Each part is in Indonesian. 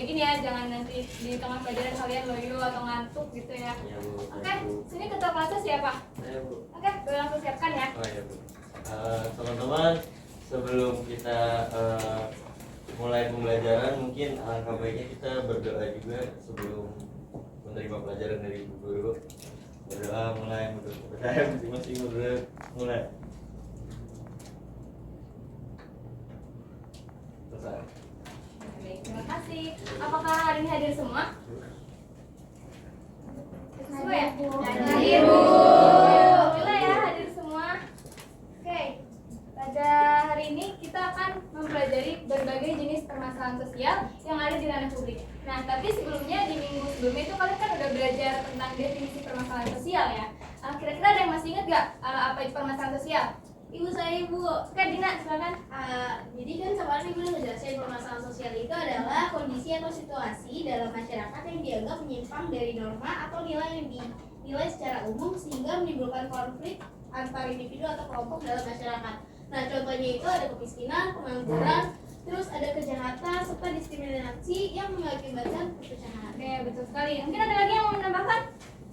kayak gini ya, jangan nanti di tengah pelajaran kalian loyo atau ngantuk gitu ya. Iya, Bu. Oke, sini ketua kelasnya siapa? Saya, Bu. Oke, boleh langsung siapkan ya. Oh iya, Bu. Teman-teman, sebelum kita mulai pembelajaran, mungkin alangkah baiknya kita berdoa juga sebelum menerima pelajaran dari Ibu Guru. Berdoa mulai menurut saya masing-masing mulai. Selesai. Baik, terima kasih. Apakah hari ini hadir semua? Semua ya? Hadir, Bu. Alhamdulillah ya, hadir semua. Oke, pada hari ini kita akan mempelajari berbagai jenis permasalahan sosial yang ada di ranah publik. Nah, tapi sebelumnya di minggu sebelumnya itu kalian kan udah belajar tentang definisi permasalahan sosial ya. Kira-kira ada yang masih ingat gak apa itu permasalahan sosial? Ibu saya, Ibu. Oke, Dina, silakan. Jadi kan kemarin Ibu udah ngejelasin permasalahan sosial itu adalah kondisi atau situasi dalam masyarakat yang dianggap menyimpang dari norma atau nilai yang dinilai secara umum sehingga menimbulkan konflik antar individu atau kelompok dalam masyarakat. Nah, contohnya itu ada kemiskinan, pengangguran, terus ada kejahatan serta diskriminasi yang mengakibatkan perpecahan. Oke, betul sekali. Mungkin ada lagi yang mau menambahkan?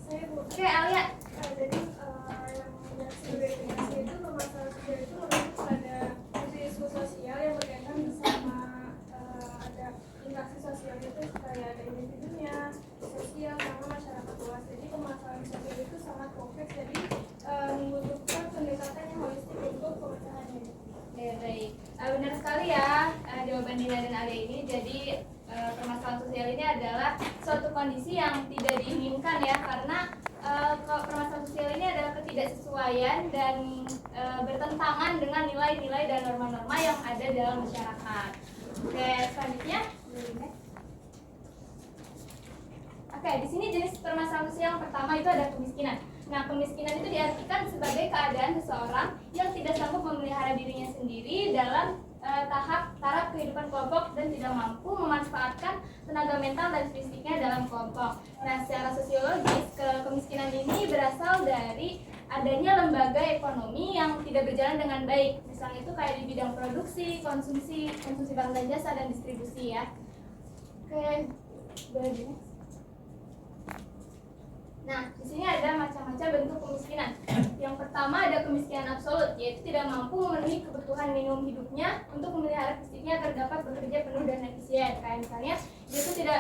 Saya, Bu. Oke, Alia. Jadi yang sebagai definisi itu permasalahan sosial itu merujuk pada isu-isu sosial yang berkaitan bersama ada interaksi sosial itu kayak ada individunya, sosial sama masyarakat luas. Jadi permasalahan sosial itu sangat kompleks, jadi membutuhkan pendekatan yang holistik untuk pemecahannya. Oke, baik. Benar sekali ya jawaban Dina dan Alia ini. Jadi permasalahan sosial ini adalah suatu kondisi yang tidak diinginkan ya, karena permasalahan sosial ini adalah ketidaksesuaian dan bertentangan dengan nilai-nilai dan norma-norma yang ada dalam masyarakat. Oke, selanjutnya. Oke, di sini jenis permasalahan sosial yang pertama itu ada kemiskinan. Nah, kemiskinan itu diartikan sebagai keadaan seseorang yang tidak sanggup memelihara dirinya sendiri dalam taraf kehidupan kelompok dan tidak mampu memanfaatkan tenaga mental dan fisiknya dalam kelompok. Nah, secara sosiologis, kemiskinan ini berasal dari adanya lembaga ekonomi yang tidak berjalan dengan baik. Misalnya itu kayak di bidang produksi, konsumsi barang dan jasa, dan distribusi ya. Oke, boleh gini. Nah, di sini ada macam-macam bentuk kemiskinan. Yang pertama ada kemiskinan absolut, yaitu tidak mampu memenuhi kebutuhan minimum hidupnya untuk memelihara fisiknya agar dapat bekerja penuh dan efisien. Kayak misalnya,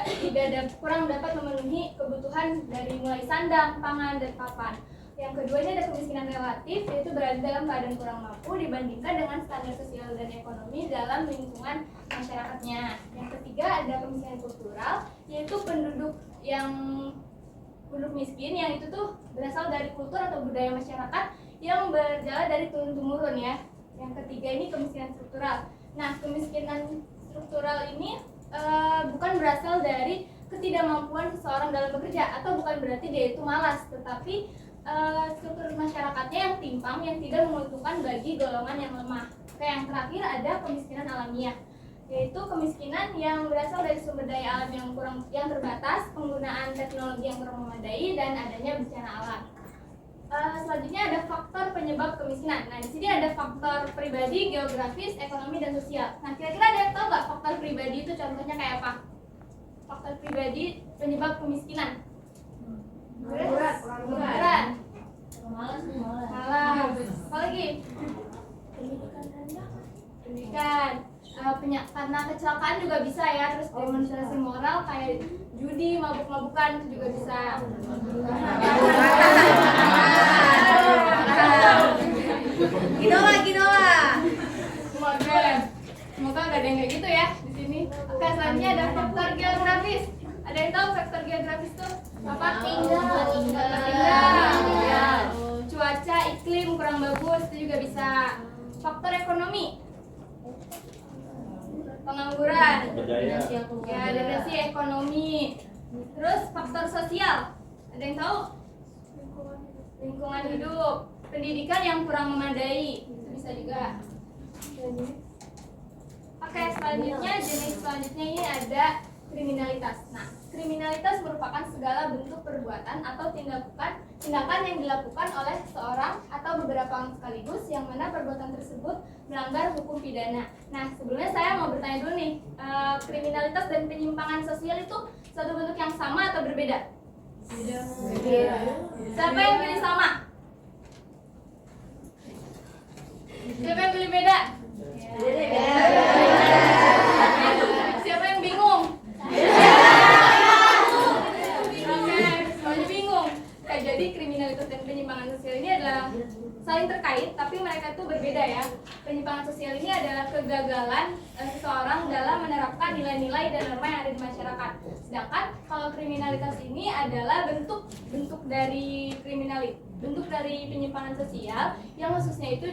dia itu kurang dapat memenuhi kebutuhan dari mulai sandang, pangan, dan papan. Yang kedua ini ada kemiskinan relatif, yaitu berada dalam keadaan kurang mampu dibandingkan dengan standar sosial dan ekonomi dalam lingkungan masyarakatnya. Yang ketiga ada kemiskinan kultural, yaitu penduduk miskin yang itu tuh berasal dari kultur atau budaya masyarakat yang berjalan dari turun-temurun ya. Yang ketiga ini kemiskinan struktural. Nah, kemiskinan struktural ini bukan berasal dari ketidakmampuan seseorang dalam bekerja atau bukan berarti dia itu malas, tetapi struktur masyarakatnya yang timpang yang tidak menguntungkan bagi golongan yang lemah. Oke, yang terakhir ada kemiskinan alamiah, yaitu kemiskinan yang berasal dari sumber daya alam yang terbatas, penggunaan teknologi yang kurang memadai, dan adanya bencana alam. Selanjutnya ada faktor penyebab kemiskinan. Nah, di sini ada faktor pribadi, geografis, ekonomi, dan sosial. Nah, kira-kira ada yang tahu nggak faktor pribadi itu contohnya kayak apa? Faktor pribadi penyebab kemiskinan. Pengangguran. Malas. Apa lagi? Pendidikan. Karena kecelakaan juga bisa ya, terus demonstrasi moral kayak judi, mabuk-mabukan itu juga bisa. Ginola. Semoga nggak ada yang kayak gitu ya di sini. Oke, selanjutnya ada faktor geografis. Ada yang tahu faktor geografis tuh apa? Tinggal. Cuaca, iklim kurang bagus itu juga bisa. Faktor ekonomi. Pengangguran, ya, degresi ekonomi. Terus faktor sosial, ada yang tahu? Lingkungan hidup, pendidikan yang kurang memadai, itu bisa juga. Oke, selanjutnya jenis selanjutnya ini ada kriminalitas. Nah, kriminalitas merupakan segala bentuk perbuatan atau tindakan yang dilakukan oleh seorang atau beberapa orang sekaligus yang mana perbuatan tersebut melanggar hukum pidana. Nah, sebelumnya saya mau bertanya dulu nih, kriminalitas dan penyimpangan sosial itu satu bentuk yang sama atau berbeda? Beda. Siapa yang pilih sama? Siapa yang pilih beda? Siapa yang bingung? Oke, semuanya bingung. Oke, jadi kriminalitas dan penyimpangan sosial ini adalah saling terkait, tapi mereka itu berbeda ya. Penyimpangan sosial ini adalah kegagalan seseorang dalam menerapkan nilai-nilai dan norma yang ada di masyarakat. Sedangkan kalau kriminalitas ini adalah bentuk dari bentuk dari penyimpangan sosial yang khususnya itu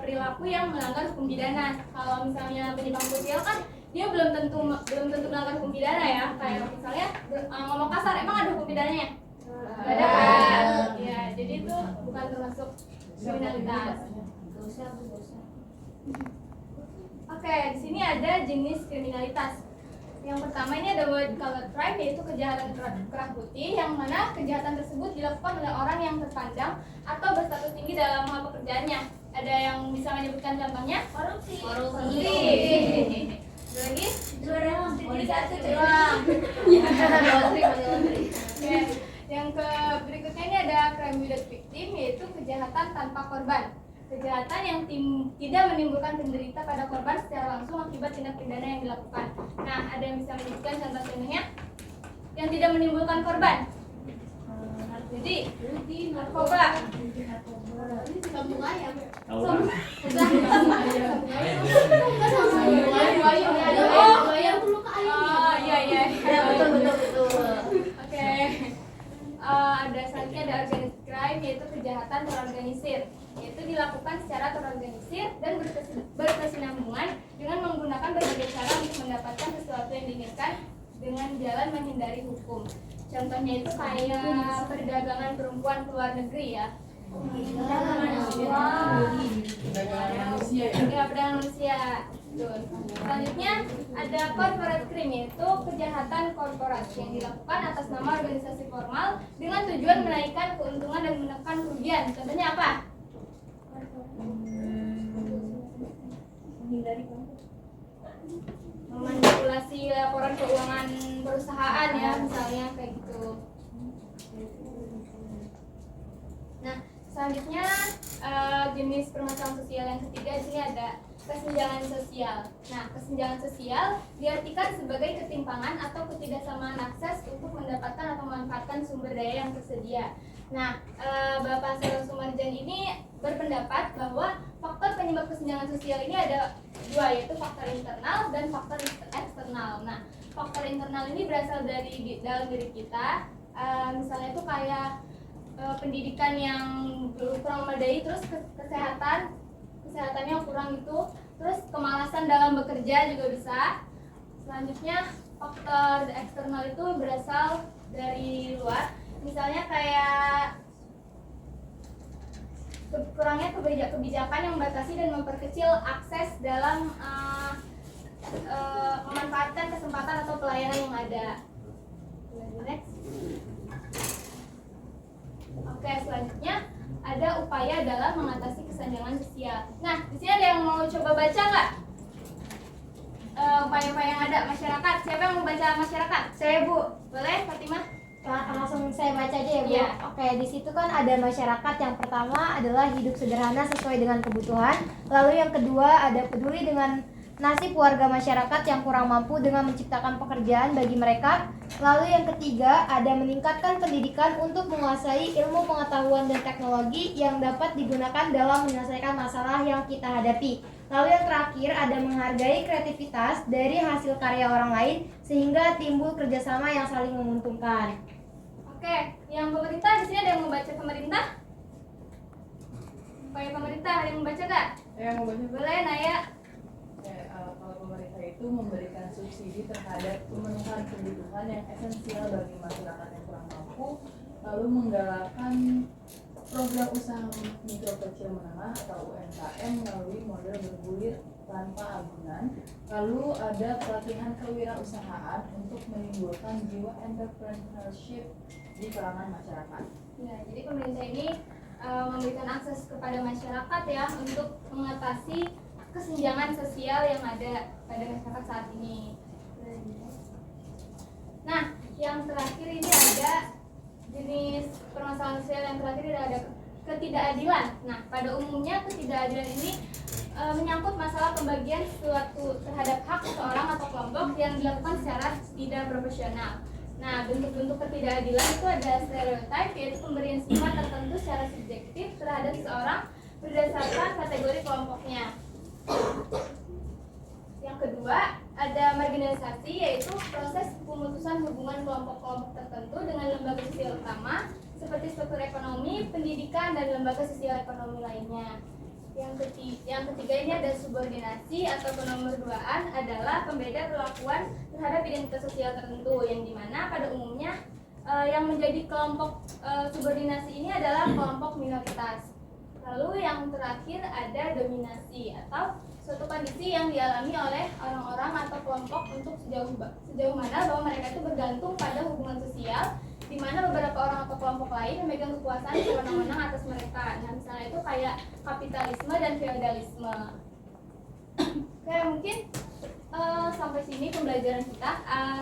perilaku yang melanggar hukum pidana. Kalau misalnya penyimpangan sosial kan dia belum tentu melanggar hukum pidana ya. Kayak misalnya ngomong kasar, emang ada hukum pidananya? Nggak ada kan? Ya, jadi itu bukan termasuk kriminalitas. Oke, di sini ada jenis kriminalitas. Yang pertama ini ada white collar crime, yaitu kejahatan kerah putih, yang mana kejahatan tersebut dilakukan oleh orang yang terpandang atau berstatus tinggi dalam hal pekerjaannya. Ada yang bisa menyebutkan contohnya? Korupsi. Ada lagi? Jadi satu curang. Oke. Yang berikutnya ini ada crime without victim, yaitu kejahatan tanpa korban. Kejahatan yang tidak menimbulkan penderita pada korban secara langsung akibat tindak pidana yang dilakukan. Nah, ada yang bisa menyebutkan contoh-contohnya yang tidak menimbulkan korban? Jadi, narkoba. Sambung ayam. Ayam perlu ke ayam. Oh, iya. Betul. Oke. Ada selanjutnya ada organized crime, yaitu kejahatan terorganisir, yaitu dilakukan secara terorganisir dan berkesinambungan dengan menggunakan berbagai cara untuk mendapatkan sesuatu yang diinginkan dengan jalan menghindari hukum. Contohnya itu kayak perdagangan perempuan ke luar negeri ya. Perdagangan manusia. Betul. Selanjutnya ada corporate crime, yaitu kejahatan korporasi yang dilakukan atas nama organisasi formal dengan tujuan menaikkan keuntungan dan menekan kerugian. Contohnya apa? Memanipulasi laporan keuangan perusahaan ya, misalnya kayak gitu. Nah, selanjutnya jenis permasalahan sosial yang ketiga di sini ada kesenjangan sosial. Nah, kesenjangan sosial diartikan sebagai ketimpangan atau ketidaksamaan akses untuk mendapatkan atau memanfaatkan sumber daya yang tersedia. Nah, Bapak Sarul Sumarjan ini berpendapat bahwa faktor penyebab kesenjangan sosial ini ada dua, yaitu faktor internal dan faktor eksternal. Nah, faktor internal ini berasal dari dalam diri kita, misalnya itu kayak pendidikan yang kurang memadai, terus kesehatannya kurang itu, terus kemalasan dalam bekerja juga bisa. Selanjutnya faktor eksternal itu berasal dari luar, misalnya kayak kurangnya kebijakan yang membatasi dan memperkecil akses dalam memanfaatkan kesempatan atau pelayanan yang ada. Next. Oke, selanjutnya ada upaya dalam mengatasi kesenjangan sosial. Nah, di sini ada yang mau coba baca nggak? Upaya-upaya yang ada masyarakat. Siapa yang mau baca masyarakat? Saya, Bu. Boleh, Fatimah? Langsung saya baca aja ya, Bu. Iya. Oke, di situ kan ada masyarakat. Yang pertama adalah hidup sederhana sesuai dengan kebutuhan. Lalu yang kedua ada peduli dengan nasib warga masyarakat yang kurang mampu dengan menciptakan pekerjaan bagi mereka. Lalu yang ketiga ada meningkatkan pendidikan untuk menguasai ilmu pengetahuan dan teknologi yang dapat digunakan dalam menyelesaikan masalah yang kita hadapi. Lalu yang terakhir ada menghargai kreativitas dari hasil karya orang lain sehingga timbul kerjasama yang saling menguntungkan. Oke, yang pemerintah di sini ada yang membaca pemerintah? Upaya pemerintah ada yang membaca nggak? Yang mau baca Boleh, Naya. kalau pemerintah itu memberikan subsidi terhadap pemenuhan kebutuhan yang esensial bagi masyarakat yang kurang mampu, lalu menggalakkan program usaha mikro kecil menengah atau UMKM melalui model bergulir tanpa agunan. Lalu ada pelatihan kewirausahaan untuk menimbulkan jiwa entrepreneurship di kalangan masyarakat. Ya, jadi pemerintah ini memberikan akses kepada masyarakat ya untuk mengatasi kesenjangan sosial yang ada pada masyarakat saat ini. Nah, yang terakhir ini ada jenis permasalahan sosial yang terakhir ini ada ketidakadilan. Nah, pada umumnya ketidakadilan ini menyangkut masalah pembagian suatu terhadap hak seseorang atau kelompok yang dilakukan secara tidak proporsional. Nah, bentuk-bentuk ketidakadilan itu ada stereotip, yaitu pemberian sifat tertentu secara subjektif terhadap seseorang berdasarkan kategori kelompoknya. Yang kedua, ada marginalisasi, yaitu proses pemutusan hubungan kelompok-kelompok tertentu dengan lembaga sosial utama seperti struktur ekonomi, pendidikan, dan lembaga sosial ekonomi lainnya. Yang ketiga ini ada subordinasi atau penomorduaan, adalah pembeda perlakuan terhadap identitas sosial tertentu, yang dimana pada umumnya yang menjadi kelompok subordinasi ini adalah kelompok minoritas. Lalu yang terakhir ada dominasi atau suatu kondisi yang dialami oleh orang-orang atau kelompok untuk sejauh mana bahwa mereka itu bergantung pada hubungan sosial, di mana beberapa orang atau kelompok lain memegang kekuasaan sewenang-wenang atas mereka. Nah, misalnya itu kayak kapitalisme dan feodalisme. Oke, mungkin sampai sini pembelajaran kita.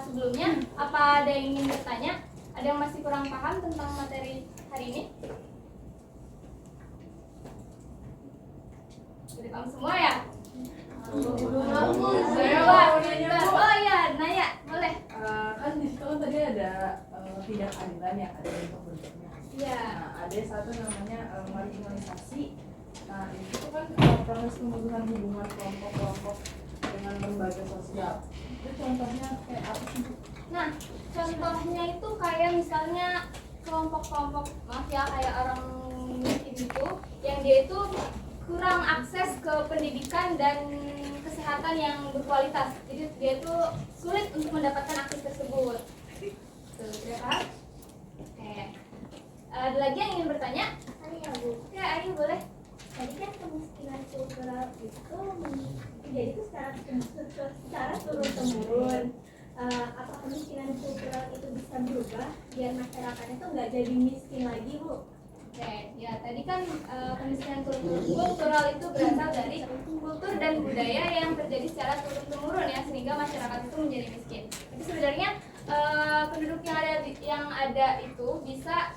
Sebelumnya, apa ada yang ingin bertanya? Ada yang masih kurang paham tentang materi hari ini? Sudah paham semua ya? Oh iya, nanya, boleh. Kan di situ kan tadi ada tidak adilan ya, ada bentuk-bentuknya. Iya. Nah, ada satu namanya marginalisasi. Nah, itu kan proses pemutusan hubungan kelompok-kelompok dengan lembaga sosial. Itu contohnya kayak apa sih? Nah, contohnya itu kayak misalnya kelompok-kelompok, maaf ya, kayak orang miskin itu, yang dia itu kurang akses ke pendidikan dan kesehatan yang berkualitas. Jadi dia itu sulit untuk mendapatkan akses tersebut. Tuh, ya kan? Oke. Ada lagi yang ingin bertanya? Iya, Bu. Oke, Ayu boleh. Tadi kan kemiskinan struktural itu menjadi itu secara turun-temurun. Apa kemiskinan struktural itu bisa berubah biar masyarakatnya tuh nggak jadi miskin lagi, Bu? Oke, ya tadi kan kemiskinan kultural itu berasal dari kultur dan budaya yang terjadi secara turun-temurun ya, sehingga masyarakat itu menjadi miskin. Jadi sebenarnya penduduk yang ada itu bisa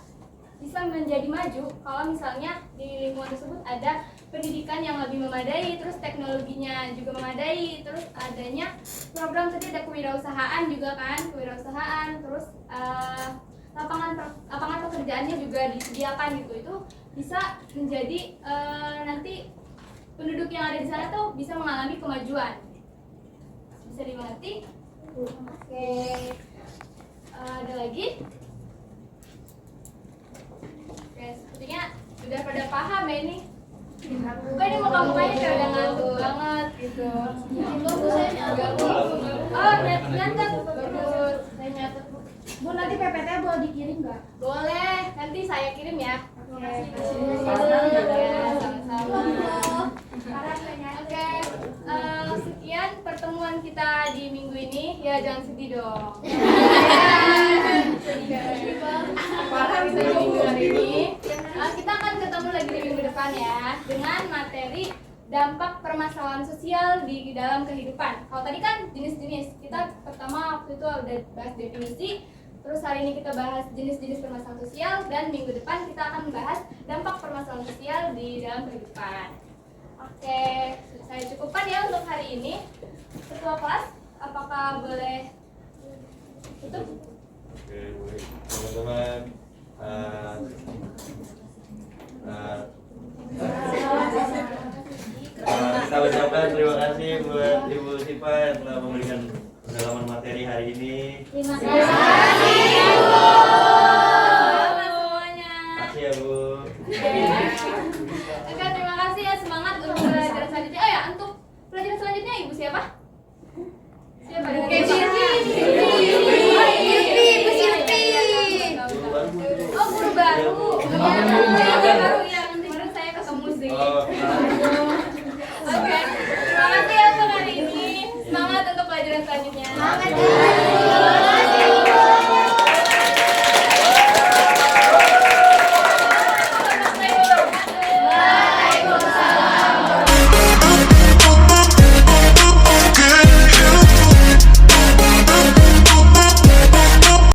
menjadi maju kalau misalnya di lingkungan tersebut ada pendidikan yang lebih memadai, terus teknologinya juga memadai, terus adanya program tadi ada kewirausahaan juga kan, kewirausahaan, terus lapangan pekerjaannya juga disediakan gitu. Itu bisa menjadi nanti penduduk yang ada di sana tuh bisa mengalami kemajuan. Bisa dimengerti? Oke. Ada lagi? Oke, sepertinya sudah pada paham ya ini. Kok ini muka-mukanya kayak udah ngantuk banget gitu. Oh, nyatet. Bagus. Saya nyatet. Bu, nanti PPT boleh dikirim nggak? Boleh, nanti saya kirim ya. Oke, sama-sama. Oke, sekian pertemuan kita di minggu ini. Ya jangan sedih dong. Parah bisa di minggu hari ini. Kita akan ketemu lagi di minggu depan ya dengan materi dampak permasalahan sosial di dalam kehidupan. Kalau tadi kan jenis-jenis, kita pertama waktu itu udah bahas definisi. Terus hari ini kita bahas jenis-jenis permasalahan sosial, dan minggu depan kita akan membahas dampak permasalahan sosial di dalam kehidupan. Oke, saya cukupkan ya untuk hari ini. Ketua kelas, apakah boleh tutup? Oke, baik. Teman-teman, kita ucapkan terima kasih buat Ibu Sipa yang telah memberikan pendalaman materi hari ini. Terima kasih.